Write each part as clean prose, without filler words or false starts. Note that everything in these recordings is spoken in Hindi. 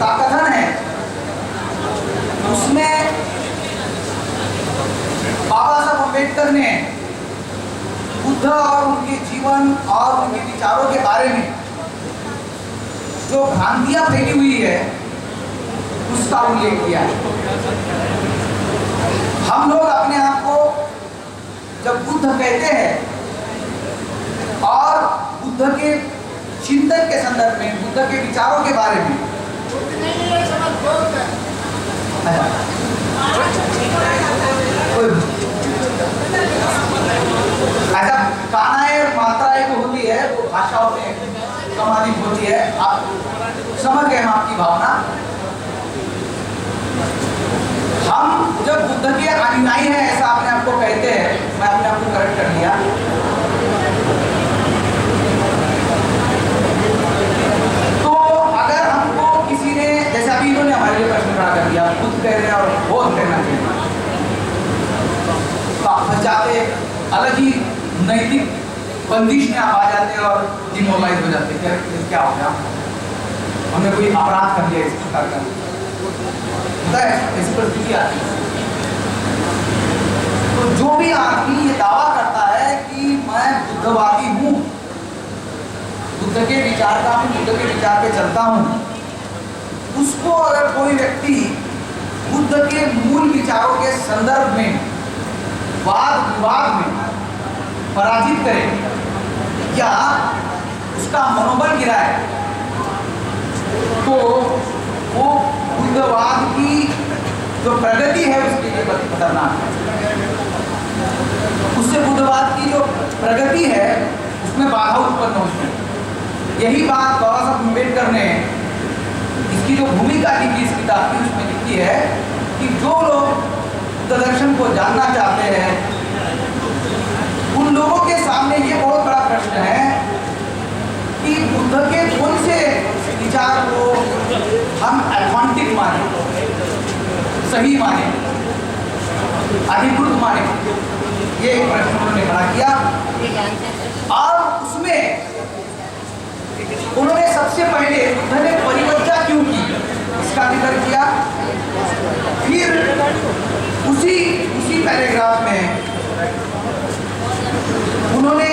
का कथन है उसमें बाबा साहब अम्बेडकर ने बुद्ध और उनके जीवन और उनके विचारों के बारे में जो भ्रांतियां फैली हुई है उसका उल्लेख किया है। हम लोग अपने आप को जब बुद्ध कहते हैं और बुद्ध के चिंतन के संदर्भ में, बुद्ध के विचारों के बारे में ऐसा कानाएं और मात्राएं जो होती है वो भाषाओं में कमानी होती है। आप समझ गए हम आपकी भावना। हम जब बुद्ध के अनुयायी हैं ऐसा अपने आप को कहते हैं, मैं अपने आप को करेक्ट कर लिया, तो अगर हमको किसी ने, जैसे अभी इन्होंने हमारे लिए प्रश्न खड़ा कर दिया, बुद्ध कह रहे हैं और बौद्ध कहना चाहिए, तो आप फंस जाते, अलग ही नैतिक बंदिश में आप आ जाते और डिमोरलाइज हो जाते। क्या हो गया, हमने कोई अपराध कर लिया इस प्रकार का, होता है ऐसी परिस्थिति आती है। तो जो भी आदमी ये दावा करता है कि मैं बुद्धवादी हूँ, बुद्ध के विचार का हूँ, बुद्ध के विचार पे चलता हूँ, उसको अगर कोई व्यक्ति बुद्ध के मूल विचारों के संदर्भ में वाद विवाद में पराजित करे या उसका मनोबल गिराए, तो वो बुद्धवाद की जो प्रगति है उसके लिए खतरनाक है। उससे बुद्धवाद की जो प्रगति है उसमें बाधा उत्पन्न होती है। यही बात बाबा साहब अम्बेडकर ने इसकी जो भूमिका लिखी इस किताब की उसमें लिखी है कि जो लोग बुद्ध दर्शन को जानना चाहते हैं उन लोगों के सामने ये बहुत बड़ा प्रश्न है कि बुद्ध के कौन से विचार को हम ऑथेंटिक माने, सही माने, अधिकृत माने। ये एक प्रश्न उन्होंने खड़ा किया और उसमें उन्होंने सबसे पहले बुद्ध ने परिवर्तन क्यों की इसका जिक्र किया। फिर उसी पैराग्राफ में उन्होंने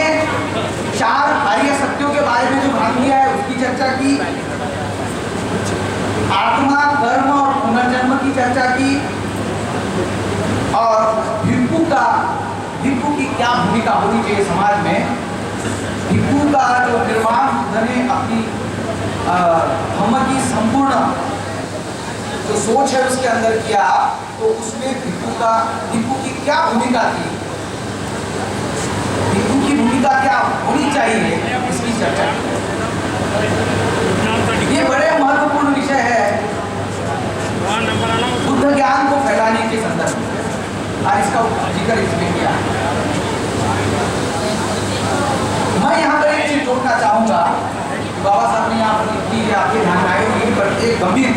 4 आर्य सत्यों के बारे में जो भ्रांतियां है उसकी चर्चा की, आत्मा, धर्म और पुनर्जन्म की चर्चा की, और भिक्षु की क्या भूमिका होनी चाहिए समाज में। भिक्षु का जो निर्माण बुद्ध ने अपनी धम्म की संपूर्ण जो सोच है उसके अंदर किया, तो उसमें भिक्षु की क्या भूमिका थी, भिक्षु की भूमिका क्या होनी चाहिए, इसकी चर्चा। ये बड़े महत्वपूर्ण विषय है बुद्ध ज्ञान को फैलाने के संदर्भ में, और इसका जिक्र इसमें किया। मैं यहाँ पर एक चीज जोड़ना चाहूंगा, बाबा साहब ने यहाँ पर लिखी है, आपके ध्यान में आएगी, पर एक गंभीर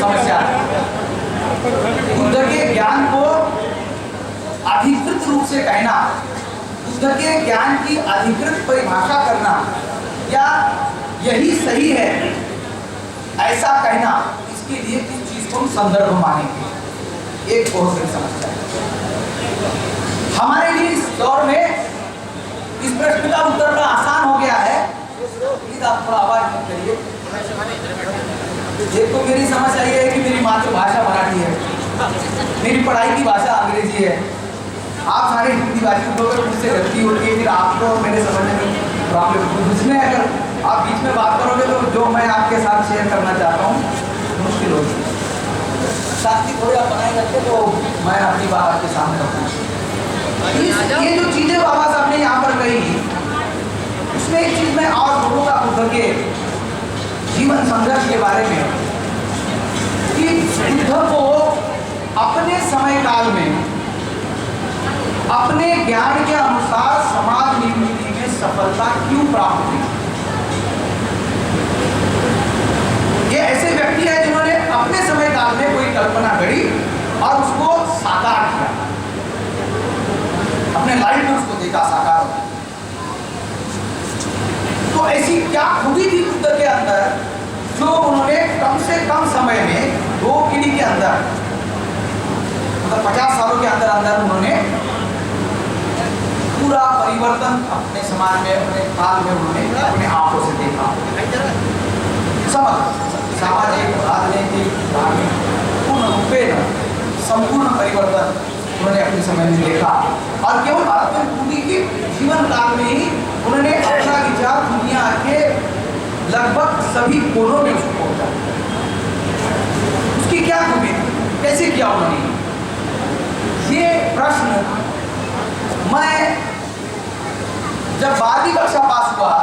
समस्या है। बुद्ध के ज्ञान को अधिकृत रूप से कहना, बुद्ध के ज्ञान की अधिकृत परिभाषा करना या यही सही है ऐसा कहना, इसके लिए किस चीज को हम संदर्भ मानेंगे, एक बहुत बड़ी समस्या है हमारे लिए। इस दौर में इस प्रश्न का उत्तर बड़ा आसान हो गया है। प्लीज आप थोड़ा आवाज मत करिए। एक तो मेरी समझ आई है कि मेरी मातृभाषा मराठी है, मेरी पढ़ाई की भाषा अंग्रेजी है। आप सारे हिंदी भाषी लोग मुझसे गलती होती है, फिर आपको मेरे समझने में प्रॉब्लम। उसमें अगर आप बीच में बात करोगे तो जो मैं आपके साथ शेयर करना चाहता हूँ मुश्किल होगी। साथ ही थोड़ी आप बनाए रखते तो मैं अपनी बात आपके सामने रखूँ। ये जो चीजें बाबा साहब ने यहाँ पर कही, उसमें एक चीज मैं और बोलूँगा बुद्ध के जीवन संघर्ष के बारे में, कि बुद्ध को अपने समय काल में अपने ज्ञान के अनुसार समाज निर्मिति में सफलता क्यों प्राप्त हुई। ये ऐसे व्यक्ति हैं जिन्होंने अपने समय काल में कोई कल्पना गढ़ी और उसको साकार किया, अपने लाइफ में उसको देखा साकार होता। तो ऐसी क्या खूबी थी बुद्ध के अंदर जो उन्होंने कम से कम समय में 2 पीढ़ी के अंदर, मतलब 50 सालों के अंदर अंदर उन्होंने पूरा परिवर्तन अपने समाज में, अपने काल में उन्होंने अपने आंखों से देखा। सामाजिक, राजनीतिक, धार्मिक पूर्ण रूपेण संपूर्ण परिवर्तन उन्होंने अपने समय में देखा। और केवल भारत में पूरी के जीवन काल में ही उन्होंने अपना विचार दुनिया के लगभग सभी कोनों में उसको पहुंचा। उसकी क्या खूबी, कैसे किया उन्होंने, ये प्रश्न मैं जब 12वीं कक्षा पास हुआ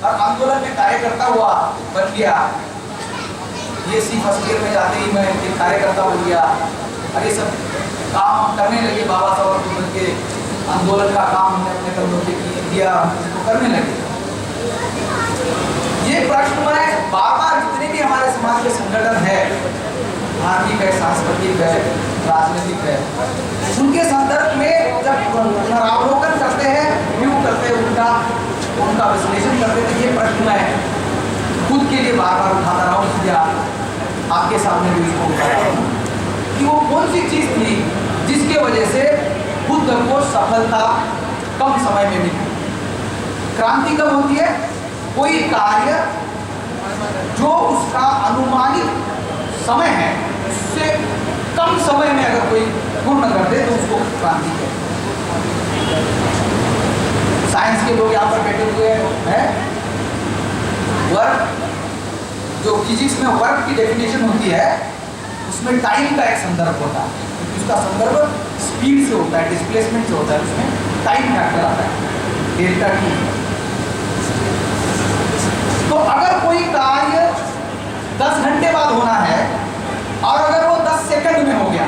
और आंदोलन में कार्यकर्ता हुआ बन गया, बीएससी फर्स्ट ईयर में जाते ही मैं एक कार्यकर्ता बन गया और ये सब काम करने लगे। बाबा साहब अम्बेडकर के आंदोलन का काम हमने अपने कंधों पे किया, तो करने लगे। ये प्रश्न मैं बार बार, जितने भी हमारे समाज के संगठन है, धार्मिक है, सांस्कृतिक है, राजनीतिक है, उनके संदर्भ में जब पुनरावलोकन करते हैं, रिव्यू करते हैं, उनका विश्लेषण करते हैं, ये प्रश्न मैं खुद के लिए बार बार उठाता रहा हूँ, या आपके सामने भी इसको उठा रहा हूँ कि वो कौन सी चीज थी जिसके वजह से बुद्ध को सफलता कम समय में मिली। क्रांति कब होती है, कोई कार्य जो उसका अनुमानित समय है उससे कम समय में अगर कोई पूर्ण कर दे तो उसको क्रांति है। साइंस के लोग यहाँ पर बैठे हुए हैं, वर्क, जो फिजिक्स में वर्क की डेफिनेशन होती है उसमें टाइम का एक संदर्भ होता है, उसका संदर्भ स्पीड से होता है, डिस्प्लेसमेंट से होता है, उसमें टाइम फैक्टर आता है, डेल्टा टी। तो अगर कोई कार्य 10 घंटे बाद होना है और अगर वो 10 सेकंड में हो गया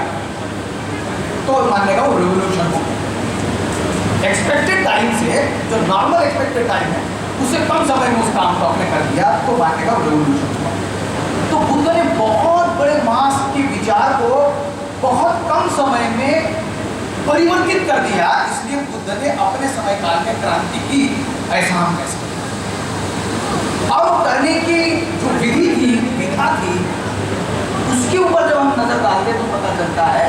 तो मानेगा वो रेवोल्यूशन हो गया। एक्सपेक्टेड टाइम से, जो नॉर्मल एक्सपेक्टेड टाइम है, उससे कम समय में उस काम को आपने कर दिया तो मानेगा वो रेवोल्यूशन हुआ। तो बुद्ध ने बहुत बड़े मास के विचार को बहुत कम समय में परिवर्तित कर दिया, इसलिए बुद्ध ने अपने समय काल में क्रांति की, ऐसा हम कह सकते हैं। और करने की जो विधि थी, विधा थी, उसके ऊपर जब हम नजर डालते तो पता चलता है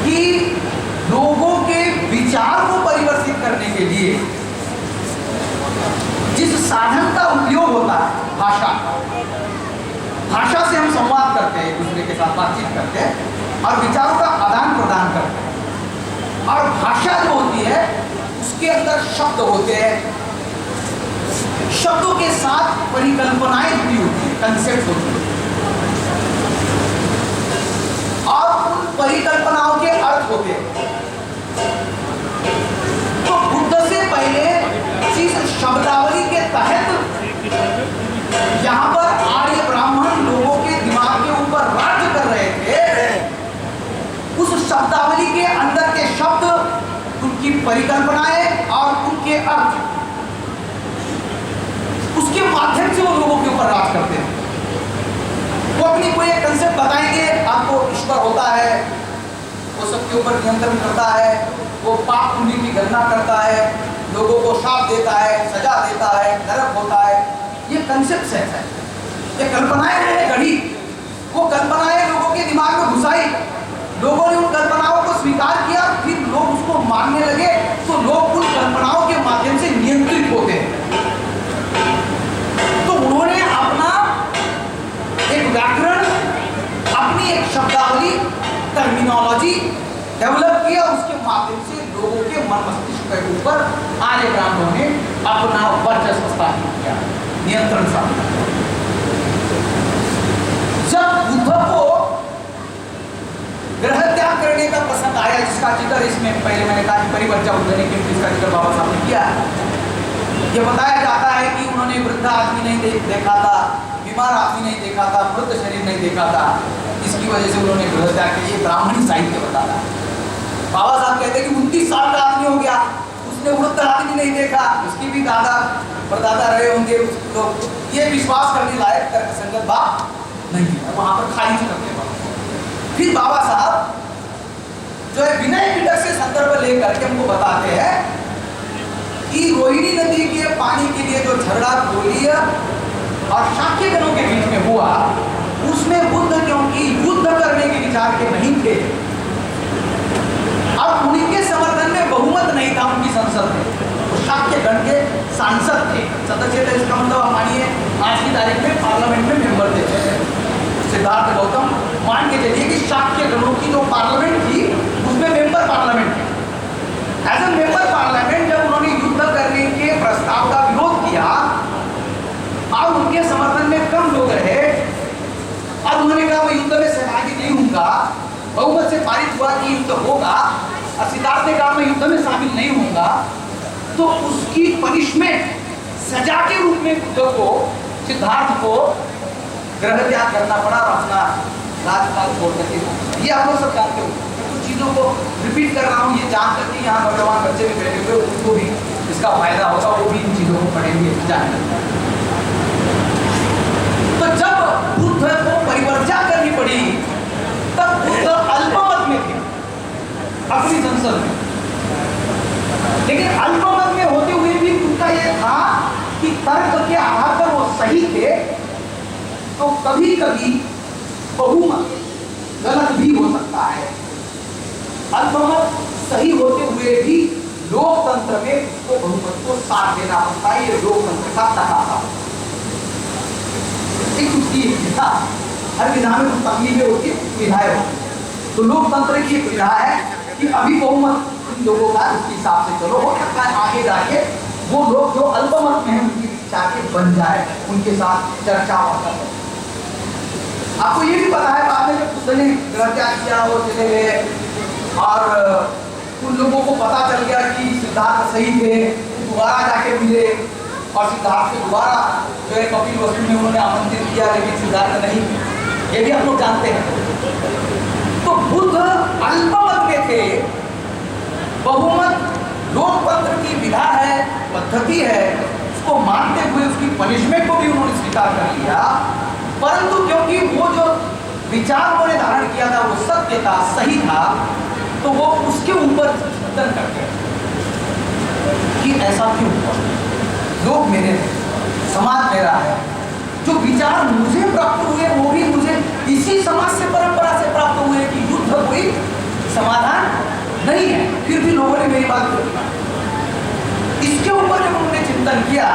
कि लोगों के विचार को परिवर्तित करने के लिए जिस साधन का उपयोग होता है, भाषा, भाषा से हम संवाद करते हैं, एक दूसरे के साथ बातचीत करते हैं और विचारों का आदान प्रदान करते हैं। और भाषा जो होती है उसके अंदर शब्द होते हैं, शब्दों के साथ परिकल्पनाएं जुड़ी होती है, कंसेप्ट होती है, और उन परिकल्पनाओं के अर्थ होते हैं। तो बुद्ध से पहले जिस शब्दावली के तहत यहाँ पर आर्य ब्राह्मण लोगों के दिमाग के ऊपर राज्य कर रहे थे, उस शब्दावली के अंदर के शब्द, उनकी परिकल्पनाएं और उनके अर्थ, उसके माध्यम से वो लोगों के ऊपर राज करते हैं। वो अपनी कोई एक कंसेप्ट बताएंगे आपको, ईश्वर होता है, वो सबके ऊपर नियंत्रण करता है, वो पाप पुण्य की गणना करता है, लोगों को शाप देता है, सजा देता है, नरक होता है। ये कंसेप्ट है, ये कल्पनाएं उन्होंने गढ़ी, वो कल्पनाएं लोगों के दिमाग में घुसाई, लोगों ने उन कल्पनाओं को स्वीकार किया, फिर लोग उसको मानने लगे, तो लोग उन कल्पनाओं के माध्यम से नियंत्रित होते हैं। तो उन्होंने अपना एक व्याकरण, अपनी एक शब्दावली, टर्मिनोलॉजी डेवलप किया, उसके माध्यम से लोगों के मन मस्तिष्क के ऊपर आर्य ब्राह्मणों ने अपना वर्चस्व स्थापित किया, नियंत्रण स्थापित किया। जब बुद्ध को ग्रह त्याग करने का प्रसंग आया, जिसका जिक्र इसमें पहले मैंने कहा कि परिवर्तन बुद्ध ने किया, जिसका जिक्र बाबा साहब ने किया, ये बताया जाता है कि उन्होंने वृद्ध आदमी नहीं देखा था, बीमार आदमी नहीं देखा था, मृत शरीर नहीं देखा था, इसकी वजह से उन्होंने गृह त्याग किया। ये ब्राह्मणी साहित्य बताता है। बाबा साहब कहते हैं कि 29 साल का आदमी हो गया, उसने वृद्ध आदमी नहीं देखा, उसकी भी दादा परदादा रहे होंगे, तो ये विश्वास करने लायक तर्कसंगत बात नहीं है, वहां पर खाली करते हैं। फिर बाबा साहब जो है विनय पिटक से संदर्भ लेकर के हमको बताते हैं कि रोहिणी नदी के पानी के लिए जो झगड़ा बोलिए और शाक्यगणों के बीच में हुआ, उसमें बुद्ध क्योंकि युद्ध करने के विचार के नहीं थे और उनके समर्थन में बहुमत नहीं था उनकी संसद में, तो शाक्यगण के सांसद थे, सदस्य थे। इसका मतलब आप मानिए आज की तारीख में पार्लियामेंट में मेंबर थे। सिद्धार्थ गौतम मान के चलिए कि शाक्यगणों की जो पार्लियामेंट थी उसमें मेंबर पार्लियामेंट थे। एज ए मेंबर पार्लियामेंट जब उन्होंने युद्ध करने के प्रस्ताव का विरोध किया और उनके समर्थन में कम लोग रहे और उन्होंने कहा मैं युद्ध में सहभागी नहीं हूंगा, बहुमत से पारित हुआ कि युद्ध होगा और सिद्धार्थ ने कहा मैं युद्ध में शामिल नहीं होऊंगा, तो उसकी पनिशमेंट सजा के रूप में बुद्ध को, सिद्धार्थ को ग्रह त्याग करना पड़ा और अपना राजपाल छोड़ करके। ये आप लोग सब जानते हो, कुछ चीजों को रिपीट कर रहा हूँ, ये जान करके यहाँ नौजवान बच्चे भी बैठे हुए उनको भी इसका फायदा होगा, वो भी इन चीजों को पढ़ेंगे जानेंगे। तो जब बुद्ध को परिवर्तन करनी पड़ी तब बुद्ध अल्पमत में थे अपनी संसद में, लेकिन अल्पमत में होते हुए भी उनका यह था कि तर्क के आधार पर वो सही थे, तो कभी कभी बहुमत गलत भी हो सकता है। अल्पमत सही होते हुए भी लोकतंत्र में उसको बहुमत को साथ देना पड़ता है, ये लोकतंत्र का तकाजा। उसकी विधा, हर विधा में कुछ तकलीफें होती है, विधाएं होती है। तो लोकतंत्र की एक विधा है कि अभी बहुमत इन लोगों का उसके हिसाब से चलो, हो सकता है आगे जाके वो लोग जो अल्पमत में है उनकी इच्छा के बन जाए, उनके साथ चर्चा वार्ता करें। आपको ये भी पता है बाद में जब बुद्ध ने ग्रह त्याग किया वो चले गए और उन लोगों को पता चल गया कि सिद्धार्थ सही थे, दोबारा जाके मिले और सिद्धार्थ को दोबारा जो है कपिल वस्तु में उन्होंने आमंत्रित किया, लेकिन सिद्धार्थ नहीं, ये भी हम लोग जानते हैं। तो बुद्ध अल्पमत में थे, बहुमत लोकतंत्र की विधा है, पद्धति है, उसको मानते हुए उसकी पनिशमेंट को भी उन्होंने स्वीकार कर लिया, परंतु क्योंकि वो जो विचार उन्होंने धारण किया था वो सत्य था, सही था, तो वो उसके ऊपर चिंतन करते कि ऐसा क्यों हुआ, लोग मेरे हैं, समाज मेरा है, जो विचार मुझे प्राप्त हुए वो भी मुझे इसी समाज से परंपरा से प्राप्त हुए कि युद्ध कोई समाधान नहीं है, फिर भी लोगों ने मेरी बात की। इसके ऊपर जब उन्होंने चिंतन किया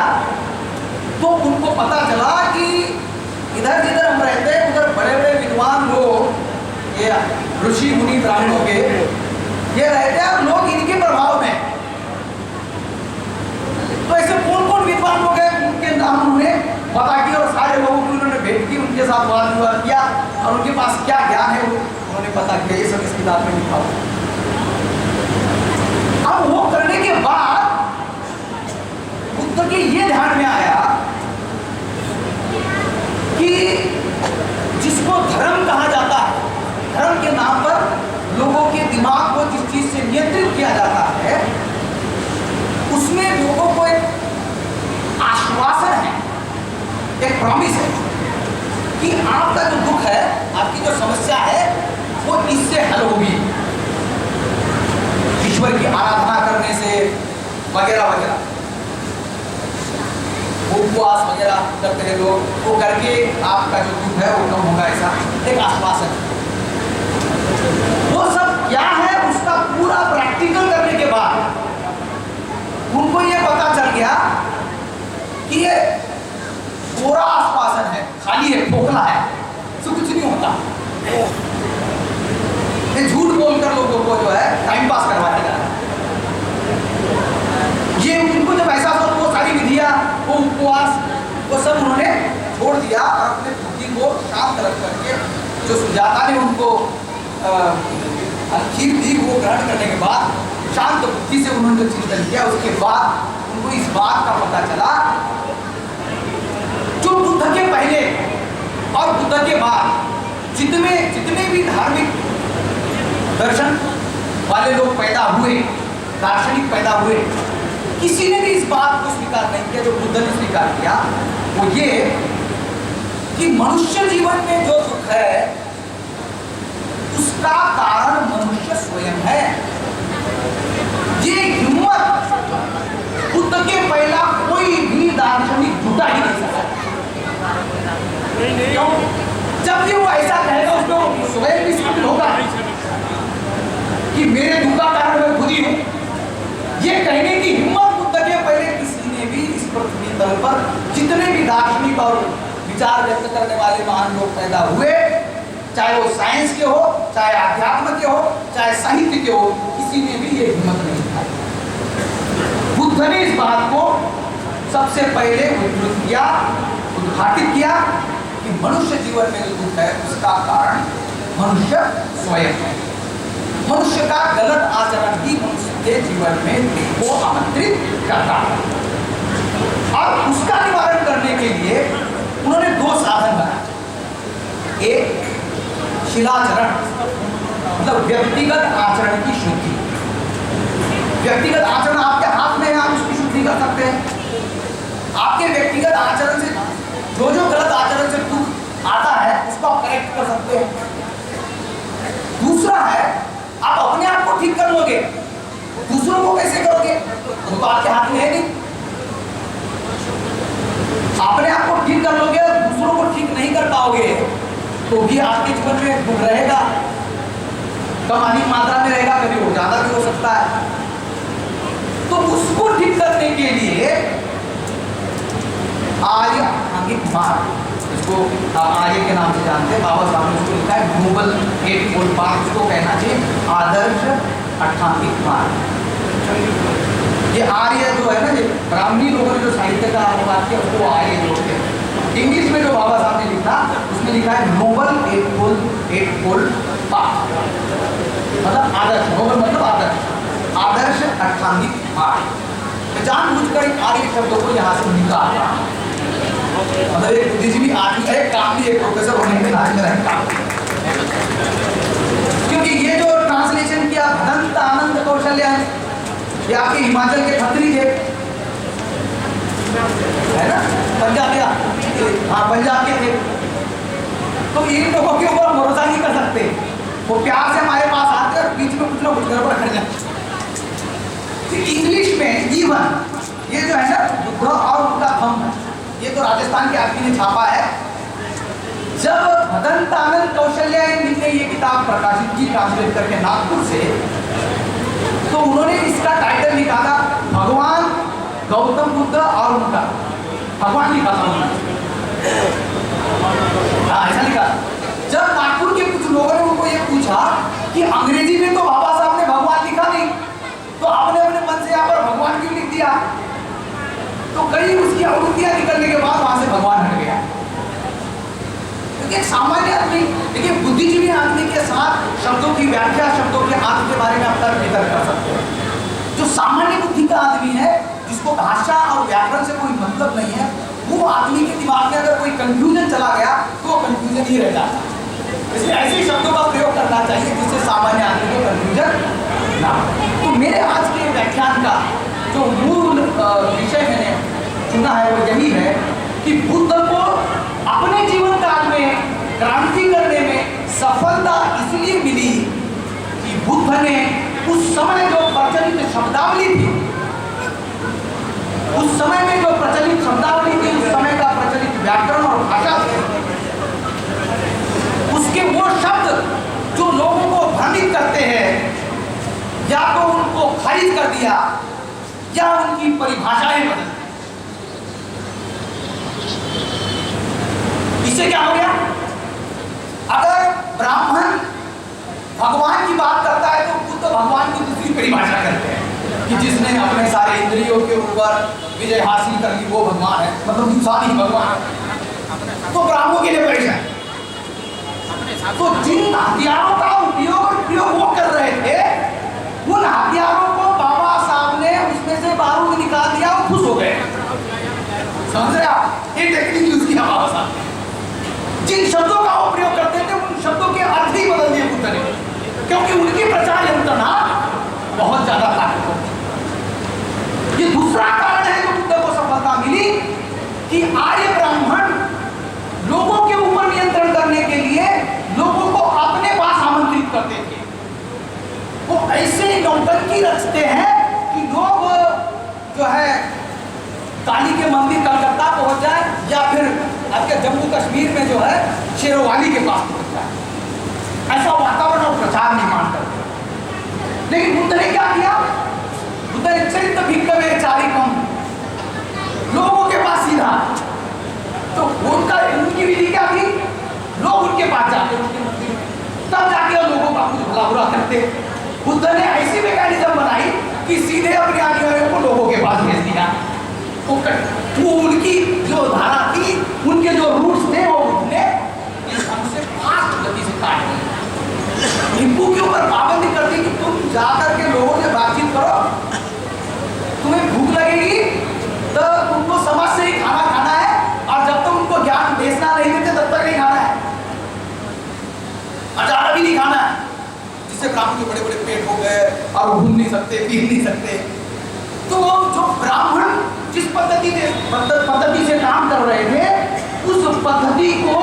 तो उनको पता चला कि इधर जिधर हम रहते हैं उधर बड़े बड़े विद्वान लोग, ये ऋषि मुनि ब्राह्मणों के ये रहते हैं और लोग इनके प्रभाव में, तो ऐसे कौन कौन विद्वान लोग हैं उनके नाम उन्होंने पता किया और सारे लोगों को उन्होंने भेंट की, उनके साथ वाद विवाद किया और उनके पास क्या ज्ञान है वो उन्होंने पता किया। ये सब इस किताब में लिखा हुआ। अब वो करने के बाद बुद्ध के ये ध्यान में आया कि जिसको धर्म कहा जाता है, धर्म के नाम पर लोगों के दिमाग को जिस चीज से नियंत्रित किया जाता है, उसमें लोगों को एक आश्वासन है, एक प्रॉमिस है कि आपका जो दुख है, आपकी जो समस्या है वो इससे हल होगी, ईश्वर की आराधना करने से वगैरह वगैरह, उपवास वगैरह करते हैं लोग, वो करके आपका जो दुख है वो कम होगा, ऐसा एक आश्वासन। वो सब क्या है उसका पूरा प्रैक्टिकल करने के बाद उनको ये पता चल गया कि ये पूरा आश्वासन है, खाली है, खोखला है, इससे कुछ नहीं होता, ये झूठ बोलकर लोगों को जो है टाइम पास करवाया जा रहा है। ये उनको जब ऐसा हो तो वो सारी विधियां, वो उपवास, वो सब उन्होंने छोड़ दिया और अपने बुद्धि को शांत रख करके जो सुजाता ने उनको खीर दी वो ग्रहण करने के बाद शांत बुद्धि से उन्होंने जो चिंतन किया, उसके बाद उनको इस बात का पता चला जो बुद्ध के पहले और बुद्ध के बाद जितने भी धार्मिक दर्शन वाले लोग पैदा हुए, दार्शनिक पैदा हुए, किसी ने भी इस बात को स्वीकार नहीं किया जो बुद्ध ने स्वीकार किया, वो ये कि मनुष्य जीवन में जो दुख है उसका कारण मनुष्य स्वयं है। ये हिम्मत बुद्ध के पहला कोई भी दार्शनिक जुटा ही नहीं सका। क्यों? जब भी वो ऐसा कहेगा उसको स्वयं भी शामिल होगा कि मेरे दुख का कारण मैं खुद ही हूं। ये कहने की हिम्मत बुद्ध के पहले किसी ने भी इस पृथ्वी तल पर जितने भी दार्शनिक और विचार व्यक्त करने वाले महान लोग पैदा हुए, चाहे वो साइंस के हो, चाहे अध्यात्म के हो, चाहे साहित्य के हो, किसी ने भी ये हिम्मत नहीं दिखाई। बुद्ध ने इस बात को सबसे पहले उद्धृत किया, उद्घाटित किया कि मनुष्य जीवन में जो दुख है उसका कारण मनुष्य स्वयं है। मनुष्य का गलत आचरण ही मनुष्य के जीवन में दुख को आमंत्रित करता है। और उसका निवारण करने के लिए उन्होंने दो साधन बनाए। एक शिलाचरण, मतलब व्यक्तिगत आचरण की शुद्धि। व्यक्तिगत आचरण आपके हाथ में है, आप उसकी शुद्धि कर सकते हैं। आपके व्यक्तिगत आचरण से जो गलत आचरण से दुख आता है उसको आप करेक्ट कर सकते हैं। दूसरा है आप अपने आप को ठीक कर लोगे, दूसरों को कैसे करोगे? वो तो आपके हाथ में है नहीं। अपने आप को ठीक कर लोगे, दूसरों को ठीक नहीं कर पाओगे तो भी आपके जीवन में दुख रहेगा। कम अधिक मात्रा में रहेगा, कभी वो ज्यादा भी हो सकता है। तो उसको ठीक करने के लिए आर्य आंगिक मार्ग, इसको आप आर्य के नाम से जानते हैं, बाबा साहब ने उसको लिखा है नोबल एटफोल्ड पाथ, उसको कहना चाहिए आदर्श अष्टांगिक मार्ग। ये आर्य जो है ना, ये ब्राह्मणी लोगों ने जो साहित्य का अनुवाद किया उसको आर्य जोड़ते हैं। इंग्लिश में जो बाबा साहब ने लिखा उसमें लिखा है नोबल एटफोल्ड पाथ, मतलब आदर्श, नोबल मतलब आदर्श, आदर्श अष्टांगिक मार्ग। जानबूझकर आर्य शब्दों को यहाँ से निकाला, मतलब एक बुद्धिजीवी आदमी, एक काम भी, एक प्रोफेसर होने के नाते मेरा काम, क्योंकि ये जो ट्रांसलेशन किया भदंत आनंद कौशल्या, ये आपके हिमाचल के खत्री थे, है ना, पंजाब या हाँ पंजाब के थे। तो इन लोगों के ऊपर भरोसा नहीं कर सकते, वो प्यार से हमारे पास आते और बीच में कुछ ना कुछ गड़बड़ कर जाते। इंग्लिश में जीवन, ये जो है ना बुद्ध और उनका धम्म, ये तो राजस्थान के आदमी ने छापा है। जब भदंत आनंद कौशल्या ने ये किताब प्रकाशित की ट्रांसलेट करके नागपुर से, तो उन्होंने इसका टाइटल लिखा था भगवान गौतम बुद्ध और उनका, भगवान लिखा था उन्होंने, ऐसा लिखा। जब नागपुर के कुछ लोगों ने उनको ये पूछा कि अंग्रेजी में तो बाबा साहब ने भगवान लिखा नहीं, तो आपने अपने मन से यहाँ पर भगवान क्यों लिख दिया? तो कई उसकी आवृत्तियां निकलने के बाद वहां से भगवान हट गया। क्योंकि सामान्य आदमी, देखिए बुद्धिजीवी आदमी के साथ शब्दों की व्याख्या, शब्दों के अर्थ के बारे में आप तर्क वितर्क कर सकते हैं। जो सामान्य बुद्धि का आदमी है, जिसको भाषा और व्याकरण से कोई मतलब नहीं है, वो आदमी के दिमाग में अगर कोई कंफ्यूजन चला गया तो वो कंफ्यूजन ही रह जाता है। इसलिए ऐसे शब्दों का प्रयोग करना चाहिए जिससे सामान्य आदमी को कंफ्यूजन ना हो। तो मेरे आज के व्याख्यान का जो मूल विषय मैंने चुना है वो यही है कि बुद्ध को अपने जीवन काल में क्रांति करने में सफलता इसलिए मिली कि बुद्ध ने उस समय जो प्रचलित शब्दावली थी, उस समय में जो प्रचलित शब्दावली थी, उस समय का प्रचलित व्याकरण और भाषा थी, उसके वो शब्द जो लोगों को भ्रमित करते हैं, या तो उनको खारिज कर दिया या उनकी परिभाषाएं बदल दी। इससे क्या हो गया? अगर ब्राह्मण भगवान की बात करता है तो बुद्ध भगवान की दूसरी परिभाषा करते हैं कि जिसने अपने सारे इंद्रियों के ऊपर विजय हासिल कर ली वो भगवान है, मतलब इंसान ही भगवान है। तो ब्राह्मणों के लिए परेशान। तो जिन हथियारों का प्रयोग वो कर रहे थे, उन हथियारों को बाबा साहब ने उसमें से बारूद निकाल दिया और खुश हो गए। समझ रहे आप? ये टेक्निक यूज किया बाबा साहब। जिन शब्दों का वो प्रयोग करते थे उन शब्दों के अर्थ ही बदल दिए बुद्ध ने, क्योंकि उनकी प्रचार यंत्रणा बहुत ज्यादा ताकतवर थी। ये दूसरा कारण है जो बुद्ध को सफलता मिली कि आर्य ब्राह्मण लोगों के ऊपर नियंत्रण करने के लिए लोगों को अपने पास आमंत्रित करते थे। वो ऐसे नौटंकी रचते हैं कि लोग जो है काली के मंदिर कलकत्ता पहुंच जाए या फिर आजकल जम्मू कश्मीर में जो है शेरोवाली के पास पहुंच जाए, ऐसा वातावरण और प्रचार निर्माण करते हैं। लेकिन बुद्ध ने क्या किया? बुद्ध ने चरित्र भिक्खवे चारिकम, लोगों के पास सीधा। तो उनकी विधि क्या थी? लोग उनके पास जाते, उनके मंदिर में, तब जाके लोगों का कुछ भला बुरा करते। बुद्ध ने ऐसी मैकेनिज्म बनाई कि सीधे अपने अनुयायियों को लोगों के पास भेज दिया। वो उनकी जो धारा थी, उनके जो रूट्स थे, वो बुद्ध ने हमसे फास्ट गति से काट दी। हिंदू के ऊपर पाबंदी कर दी कि तुम जाकर के लोगों से बातचीत करो, तुम्हें भूख लगेगी तो तुमको समझ से ही खाना खाना है, और जब तक उनको ज्ञान बेचना नहीं देते तब तक नहीं खाना है, अचार भी नहीं खाना है, जिससे ब्राह्मण के बड़े बड़े पेट हो गए और वो घूम नहीं सकते, पी नहीं सकते। तो जो ब्राह्मण जिस पद्धति से काम कर रहे थे, उस पद्धति को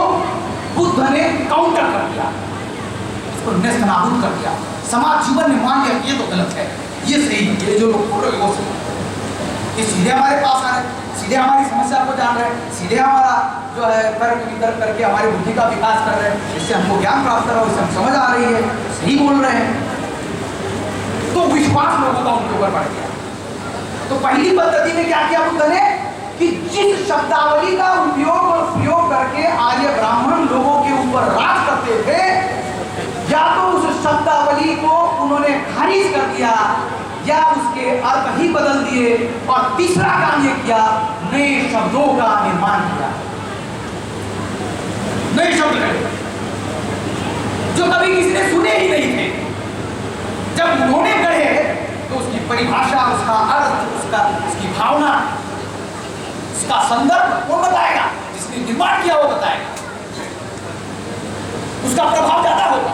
बुद्ध ने काउंटर कर दिया, उसको नष्ट नाबूद कर दिया। समाज जीवन ने मान लिया ये तो गलत है, ये सही है, ये जो लोग बोल रहे वो सही, ये सीधे हमारे पास आ रहे, सीधे हमारी समस्या को जान रहे, सीधे हमारा जो है तर्क वितर्क करके हमारी बुद्धि का विकास कर रहे हैं, इससे हमको ज्ञान प्राप्त कर रहा है, इससे हम समझ आ रही है, सही बोल रहे हैं। तो विश्वास लोगों का उनके ऊपर बढ़ गया। तो पहली पद्धति में क्या किया बुद्ध ने कि जिस शब्दावली का उपयोग और प्रयोग करके आर्य ब्राह्मण लोगों के ऊपर राज करते थे, या तो उस शब्दावली को उन्होंने खारिज कर दिया या उसके अर्थ ही बदल दिए, और तीसरा काम ये किया, नए शब्दों का निर्माण किया। नए शब्द जो कभी किसी ने सुने ही नहीं थे, जब उन्होंने गढ़े तो उसकी परिभाषा, उसका अर्थ, उसकी भावना, उसका संदर्भ वो बताएगा, जिसने निर्माण किया वो बताएगा, उसका प्रभाव ज्यादा होगा।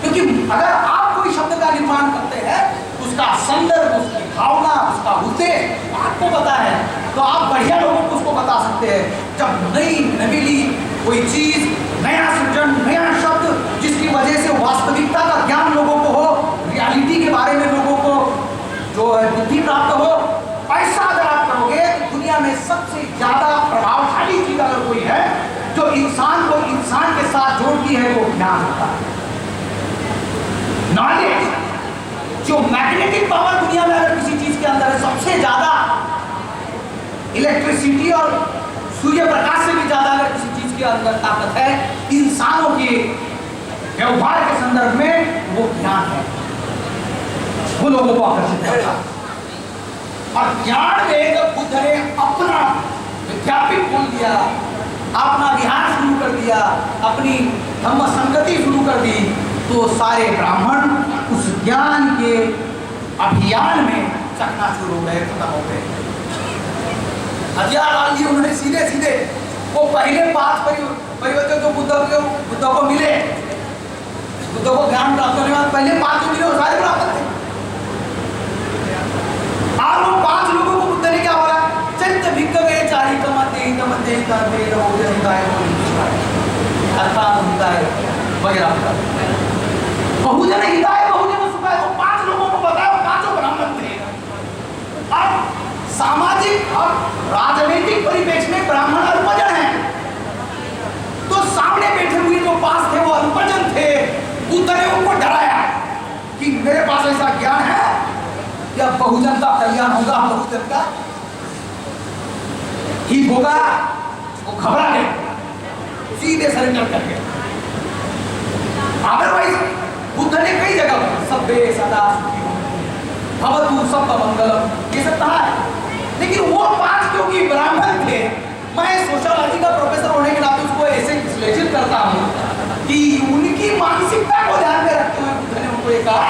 क्योंकि अगर आप कोई शब्द का निर्माण करते हैं, उसका संदर्भ, उसकी भावना, उसका उद्देश्य आपको पता है, तो आप बढ़िया लोगों को उसको बता सकते हैं। जब नई नवीली कोई चीज, नया सृजन, नया शब्द, जिसकी वजह से वास्तविकता का ज्ञान लोगों को हो, रियलिटी के बारे में लोगों को जो है बुद्धि प्राप्त हो, ऐसा अगर आप करोगे तो दुनिया में सबसे ज्यादा प्रभावशाली चीज अगर कोई है जो इंसान को इंसान के साथ जोड़ती है, वो ज्ञान होता है, नॉलेज। जो मैग्नेटिक पावर दुनिया में अगर किसी चीज के अंदर है, सबसे ज्यादा इलेक्ट्रिसिटी और सूर्य प्रकाश से भी ज्यादा अगर किसी चीज के अंदर ताकत है इंसानों के व्यवहार के संदर्भ में, वो ज्ञान है, वो लोगों को आकर्षित करता है। और ज्ञान में जब बुद्ध ने अपना विद्यापीठ खोल दिया, अपना विहार शुरू कर दिया, अपनी धम्म संगति शुरू कर दी, तो सारे ब्राह्मण उस ज्ञान के अभियान में चकनाचूर हो गए, खत्म हो गए। हथियार डाल दिए उन्होंने सीधे सीधे। वो पहले 5 परिवर्तन जो बुद्ध को मिले, बुद्ध को ज्ञान प्राप्त होने बाद पहले 5 जो मिले वो सारे प्राप्त थे। और वो 5 लोगों को बुद्ध ने क्या बोला? चरित्र भिक्खवे चारिकम अध्ययन बहुजन हिताय बहुजन सुखाय। वो 5 लोगों को बताया, 5 ब्राह्मण थे। अब सामाजिक और राजनीतिक परिपेक्ष में ब्राह्मण अल्पजन है, तो सामने बैठे हुए जो 5 थे वो अल्पजन थे। बुद्ध ने उनको डराया कि मेरे पास ऐसा ज्ञान है या बहुजन का कल्याण होगा, बहुजन का ही होगा। वो घबरा गए, सीधे सरेंडर कर गए। अदरवाइज बुद्ध ने कई जगह सभ्य सदा भवतु सब मंगलम ये सब कहा है, लेकिन वो 5 क्योंकि ब्राह्मण थे, मैं सोशियोलॉजी का प्रोफेसर होने के नाते उसको ऐसे विश्लेषण करता हूँ कि उनकी मानसिकता को ध्यान में रखते हुए बुद्ध ने उनको ये कहा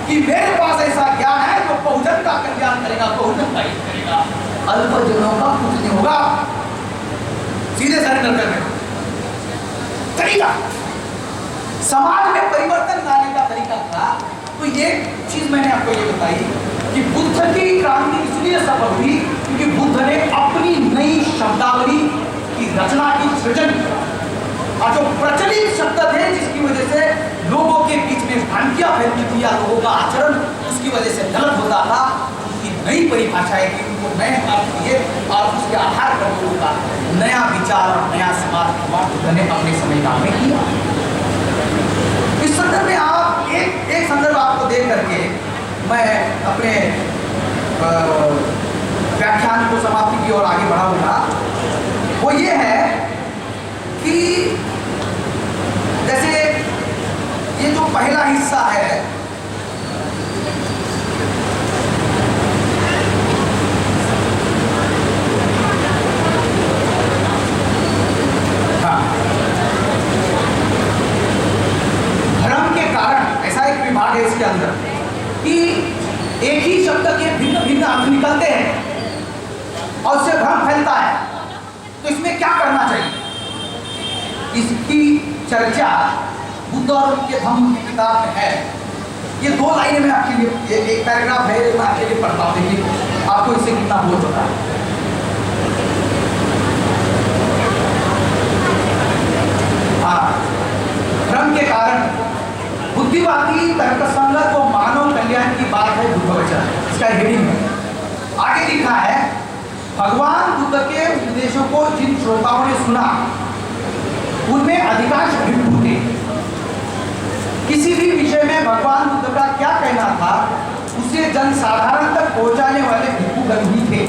कि मेरे पास ऐसा ज्ञान है जो बहुजन का कल्याण करेगा, बहुजन का हित करेगा, अल्पजनों का कुछ नहीं होगा। सीधे सरेंडर करने तरीका, समाज में परिवर्तन लाने का तरीका था। तो ये चीज मैंने आपको ये बताई कि बुद्ध की क्रांति इसलिए सफल हुई क्योंकि बुद्ध ने अपनी नई शब्दावली की रचना की, सृजन किया। और जो प्रचलित शब्द थे जिसकी वजह से लोगों के बीच में भ्रांतियां फैलती थी या लोगों का आचरण उसकी वजह से गलत होता था, उसकी नई परिभाषा है कि उनको नए अर्थ दिए और उसके आधार पर उनका नया विचार और नया समाज निर्माण बुद्ध ने अपने समय में किया। इस संदर्भ में आप एक संदर्भ आपको दे करके मैं अपने व्याख्यान को समाप्ति की ओर आगे बढ़ाऊंगा। वो ये है कि जैसे ये जो पहला हिस्सा है, हाँ, धर्म के कारण ऐसा एक विभाग है इसके अंदर कि एक ही शब्द के भिन्न भिन्न अर्थ निकलते हैं और उससे भ्रम फैलता है। तो इसमें क्या करना चाहिए, इसकी चर्चा बुद्ध और उनके धम्म की किताब में है। ये 2 लाइनें में आपके लिए, एक पैराग्राफ है मैं आपके लिए पढ़ता हूँ, देखिए आपको इससे कितना बोध होता है। हाँ, भ्रम के कारण बुद्धिवादी तर्कसंगत व मानव कल्याण की बात है बुद्ध वचन, इसका हेडिंग है। आगे लिखा है, भगवान बुद्ध के उपदेशों को जिन श्रोताओं ने सुना उनमें अधिकांश भिक्षु थे। किसी भी विषय में भगवान बुद्ध का क्या कहना था उसे जनसाधारण तक पहुंचाने वाले भिक्षुगण ही थे।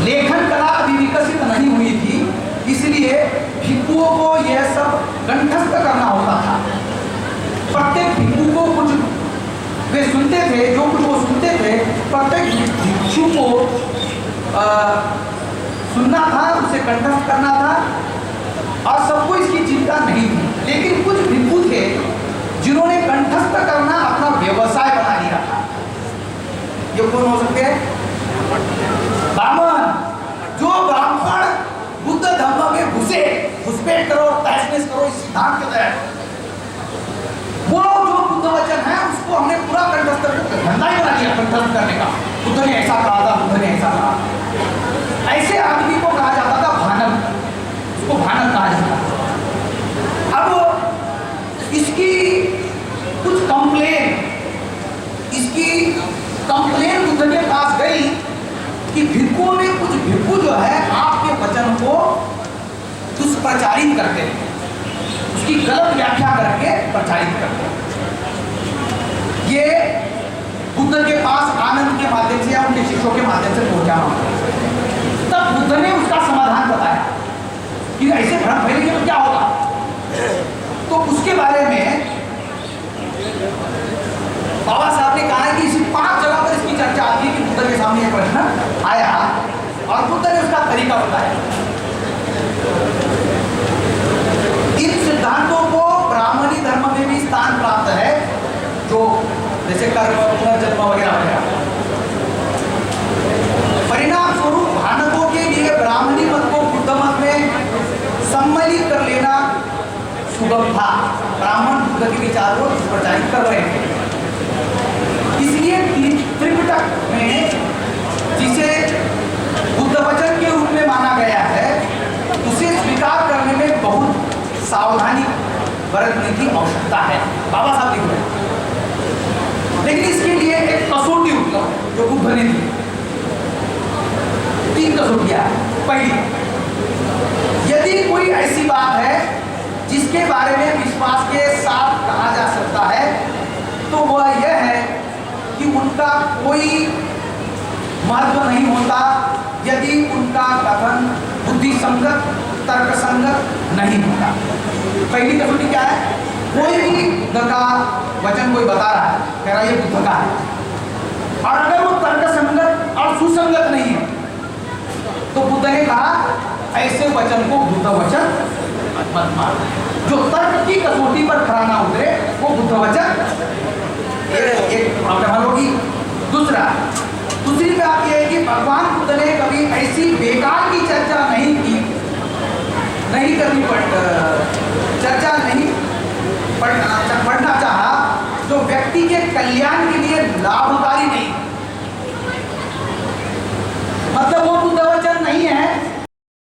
लेखन कला अभी विकसित नहीं हुई थी, इसलिए भिक्षुओं को यह सब कंठस्थ करना होता था। प्रत्येक भिक्षु को कुछ वे सुनते थे, जो कुछ वो सुनते थे प्रत्येक भिक्षु को सुनना था, उसे कंठस्थ करना था और सबको इसकी चिंता नहीं थी। लेकिन कुछ भिक्षु थे जिन्होंने कंठस्थ करना अपना व्यवसाय बना लिया था। ये कौन हो सकते हैं? ब्राह्मण। जो ब्राह्मण बुद्ध धर्म में घुसे, घुसपैठ करो, तहस-नहस करो इस सिद्धांत के तहत, वो जो बुद्ध वचन है उसको हमने पूरा कंठस्थ धंधा ही बना लिया कंठस्थ करने का। बुद्ध ने ऐसा कहा था, बुद्ध ने ऐसा कहा। ऐसे आदमी को कहा जाता था भानक, उसको भानक कहा जाता था। अब इसकी कुछ कंप्लेन बुद्ध के पास गई कि भिक्षुओं में कुछ भिक्षु जो है आपके वचन को दुष्प्रचारित करते हैं, उसकी गलत व्याख्या करके प्रचारित करते हैं। ये बुद्ध के पास आनंद के माध्यम से या उनके शिष्यों के माध्यम से पहुंचा होगा। तब बुद्ध ने उसका समाधान बताया कि ऐसे भ्रम फैलेंगे तो क्या होगा। तो उसके बारे में बाबा साहब ने कहा है कि इसी 5 जगह पर इसकी चर्चा आती है कि बुद्ध के सामने यह प्रश्न आया और बुद्ध ने उसका तरीका बताया। इन सिद्धांतों को ब्राह्मणी धर्म में भी स्थान प्राप्त है, जो जैसे कर्म, पुनर्जन्म वगैरह वगैरह। परिणाम स्वरूप भानकों के लिए ब्राह्मणी मत को बुद्ध मत में सम्मिलित कर लेना सुगम था। ब्राह्मण बुद्ध के विचार को प्रचारित कर रहे थे, इसलिए त्रिपिटक में जिसे बुद्ध वचन के रूप में माना गया है उसे स्वीकार करने में बहुत सावधानी बरतने की आवश्यकता है, बाबा साहब लिख रहे हैं। लेकिन इसके लिए एक कसौटी उपलब्ध है जो बुद्ध ने दी। 3 कसौटियां हैं। पहली, यदि कोई ऐसी बात है जिसके बारे में विश्वास के साथ कहा जा सकता है तो वह यह है कि उनका कोई महत्व नहीं होता यदि उनका कथन बुद्धि संगत, तर्क संगत नहीं होता। पहली कसौटी क्या है? कोई भी बुद्ध का वचन कोई बता रहा है, कह रहा है ये बुद्ध का है, और अगर वो तर्क संगत और सुसंगत नहीं है तो बुद्ध ने कहा ऐसे वचन को बुद्ध वचन मत मानो। जो तर्क की कसौटी पर खरा ना उतरे वो बुद्ध वचन एक प्रॉब्लम होगी। दूसरी बात यह है कि भगवान बुद्ध ने कभी ऐसी बेकार की चर्चा नहीं की, नहीं करनी चर्चा नहीं पढ़ना चाहा जो व्यक्ति के कल्याण के लिए लाभकारी नहीं।